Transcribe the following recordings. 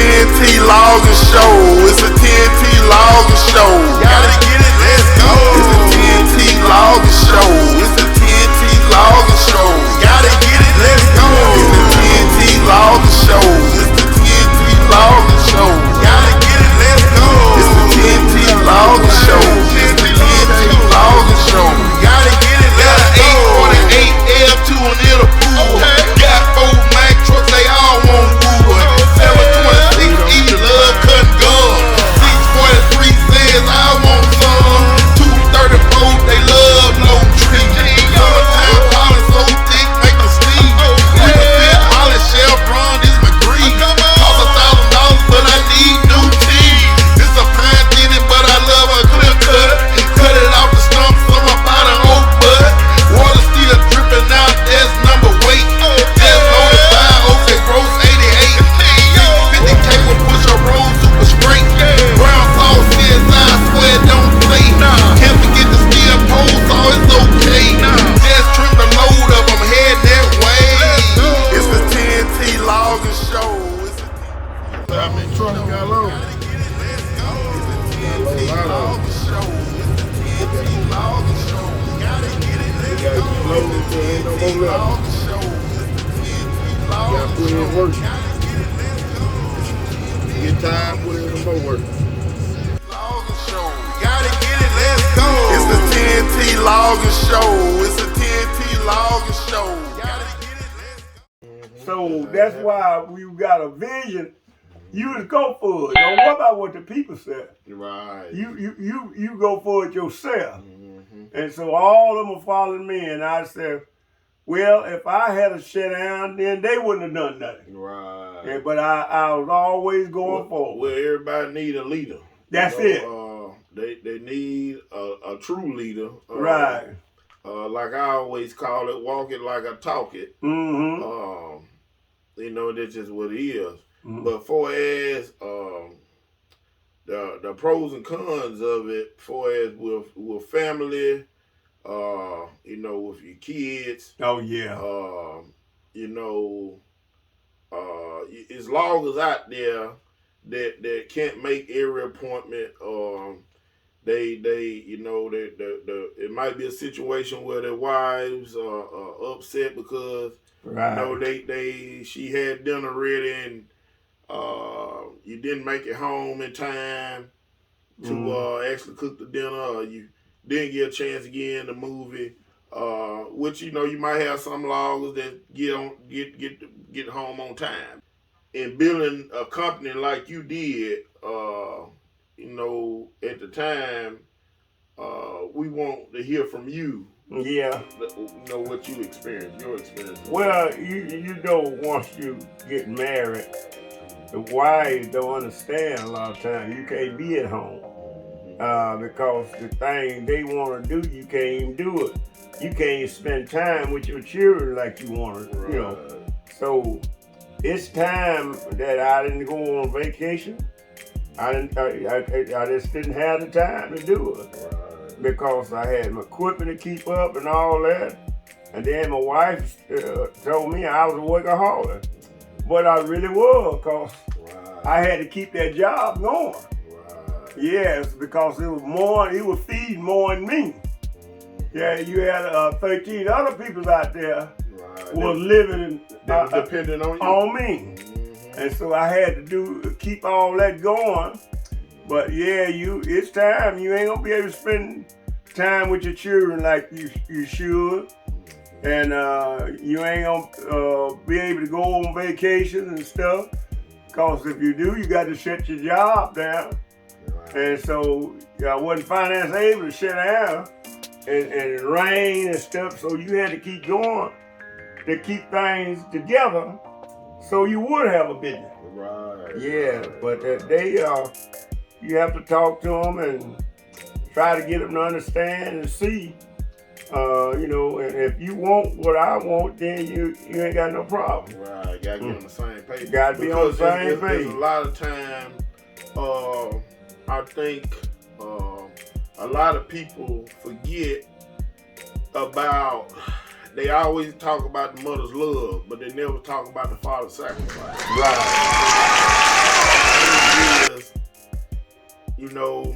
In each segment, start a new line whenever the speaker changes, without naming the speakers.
TNT logging show. It's a TNT logging show. Gotta get it, let's go. It's a TNT logging show. It's a TNT logging show. Gotta get it, let's go. It's the TNT logging show. It's the TNT logging show. Gotta get it, let's go. It's the TNT logging show. It's the TNT logging show. Gotta get it, let's go. 848 L2 on the pool. Got 4 Mack trucks, they all want wood. 726 E, love cutting guns. 643 says I want some. 234, they love low tree. Summertime pollen so thick, make them sleep. 3% pollen chevron, this McGree. Cost $1,000, but I need new teeth. This a pine thinning, but I love a clear cut. Cut it off the stump, so I bought an oak bud. Water still dripping out, that's number weight. Just notified, okay, gross 88. 50K will push a roll super straight. Brown sauce says I swear don't play. Can't forget the steel pole, so it's okay. Just trim the load up, I'm heading that way. It's the TNT logging show.
How many trucks got low?
It's the TNT logging show. It's the TNT logging show. Gotta get it, let's go.
Loaded till ain't no more left. Gotta put in work. Get tired, put in some more work.
Gotta get it, let's go. It's the TNT logging show. It's the TNT logging show. Gotta get it, let's go.
So that's why we got a vision. You just go for it. Don't worry about what the people say.
Right.
You go for it yourself. And so all of them are following me, and I said, well, if I had a shut down, then they wouldn't have done nothing.
Right.
Yeah, but I was always going forward.
Well, everybody need a leader.
That's it.
They need a true leader.
Right.
Like I always call it, walk it like I talk it.
Mm-hmm.
You know, that's just what it is.
Mm-hmm.
But for as the pros and cons of it, for as with family, you know, with your kids.
Oh yeah.
You know, as long as out there that can't make every appointment, they you know, it might be a situation where their wives are upset because
Right.
you know she had dinner ready and you didn't make it home in time to actually cook the dinner, or you didn't get a chance to get in the movie. Which, you know, you might have some loggers that get home on time. In building a company like you did, you know, at the time, we want to hear from you.
Yeah.
You know what you experienced, your experience.
Well, you know, once you get married, the wives don't understand a lot of times. You can't be at home because the thing they want to do, you can't even do it. You can't spend time with your children like you want to, you know. So it's time that I didn't go on vacation. I just didn't have the time to do it because I had my equipment to keep up and all that. And then my wife told me I was a workaholic. But I really was, because I had to keep that job going. Yes, because it was feeding more than me. Yeah, you had 13 other people out there was living
depending on you.
On me. And so I had to keep all that going. But yeah, it's time. You ain't gonna be able to spend time with your children like you should. And you ain't gonna be able to go on vacation and stuff. Because if you do, you got to shut your job down. And so I wasn't financially able to shut down. And it rained and stuff, so you had to keep going to keep things together so you would have a business. Yeah, but you have to talk to them and try to get them to understand and see. You know, and if you want what I want, then you ain't got no problem.
Right, gotta get on the same page.
Gotta be on the same page.
A lot of time, I think a lot of people forget about. They always talk about the mother's love, but they never talk about the father's sacrifice.
Right.
is, you know,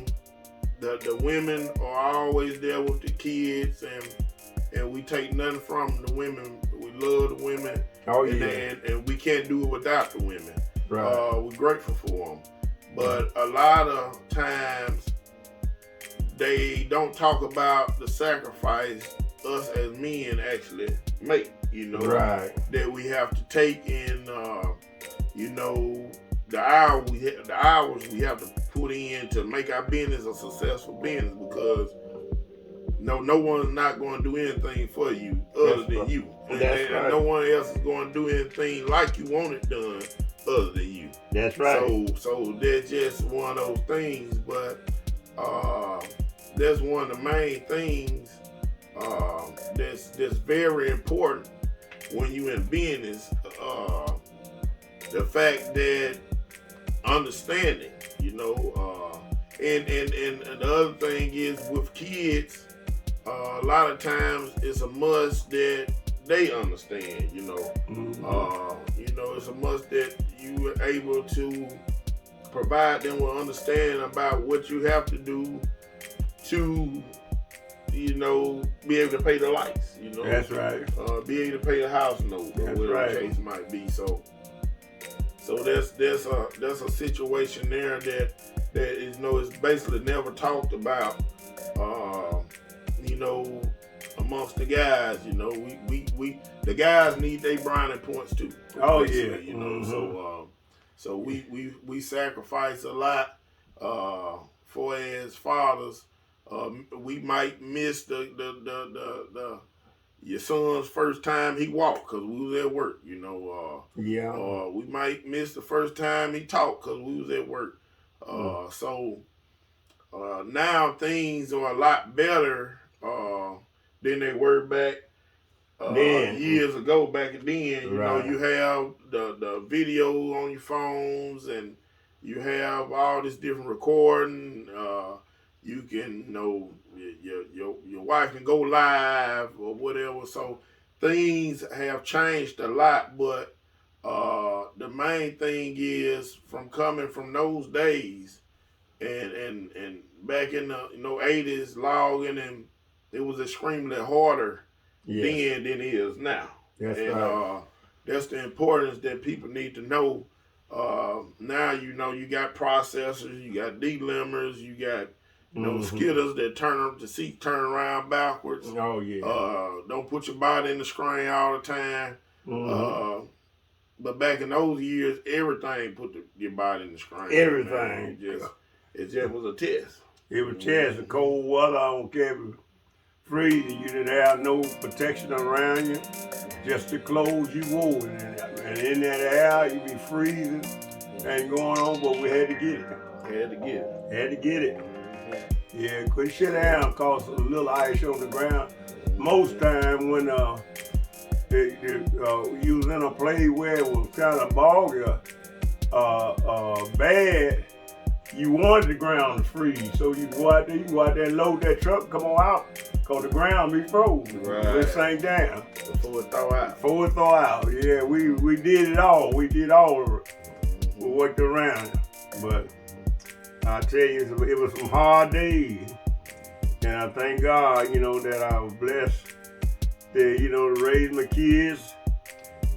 the women are always there with the kids, and we take nothing from the women. We love the women.
Oh,
and we can't do it without the women.
Right.
We're grateful for them. But a lot of times, they don't talk about the sacrifice us as men actually make, you know,
Right.
that we have to take in, you know, the hours we have to put in to make our business a successful business, because no one's not going to do anything for you other than you. And
right.
no one else is going to do anything like you want it done other than you.
That's right.
So that's just one of those things, but that's one of the main things that's very important when you in business. The fact that understanding, you know, and the other thing is with kids, a lot of times it's a must that they understand, you know. You know, it's a must that you are able to provide them with understanding about what you have to do to, you know, be able to pay the lights, you know.
That's right.
Be able to pay the house note, or whatever the case might be. So there's a situation there that is, you know, it's basically never talked about. You know, amongst the guys, you know, we the guys need their brownie points too.
Oh yeah,
you know. So we sacrifice a lot for as fathers. We might miss the your son's first time he walked because we was at work, you know. We might miss the first time he talked because we was at work. So now things are a lot better than they were back years ago. Back then, you know, you have the video on your phones, and you have all this different recording. You can, you know, your wife can go live or whatever. So things have changed a lot, but the main thing is from coming from those days and back in the 80s logging, and it was extremely harder then than it is now.
That's
and
right.
That's the importance that people need to know. Now, you know, you got processors, you got delimbers, you got skidders that the seat turn around backwards.
Oh yeah.
Don't put your body in the screen all the time. But back in those years, everything put your body in the screen.
Everything.
It just was a test.
It was a test. The cold weather, I don't care if it was freezing, you didn't have no protection around you, just the clothes you wore. And in that air, you be freezing and going on, but we had to get it. Had to get it. Yeah, couldn't sit down cause a little ice on the ground. Most time when you was in a place where it was kind of boggy, bad, you wanted the ground to freeze. So you go out there and load that truck, come on out, cause the ground be frozen.
Right.
It sank down.
Before it thaw out.
Before it thaw out. Yeah, we did it all. We did all of it. We worked around it. But I tell you, it was some hard days. And I thank God, you know, that I was blessed to, you know, to raise my kids.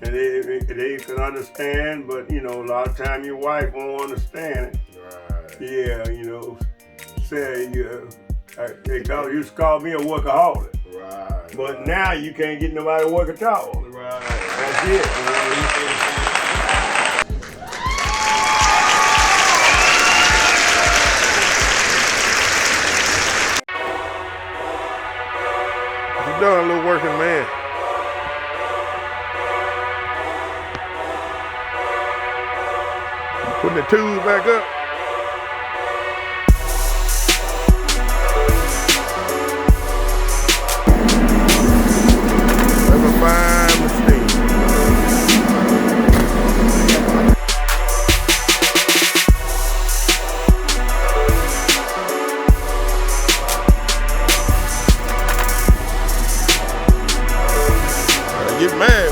And they can understand, but, you know, a lot of time your wife won't understand it.
Right.
Yeah, you know, say, they used to call me a workaholic.
Right.
But now you can't get nobody to work at all.
Right.
That's it.
You done, little working man. Putting the tools back up. That's a fine mistake. Get mad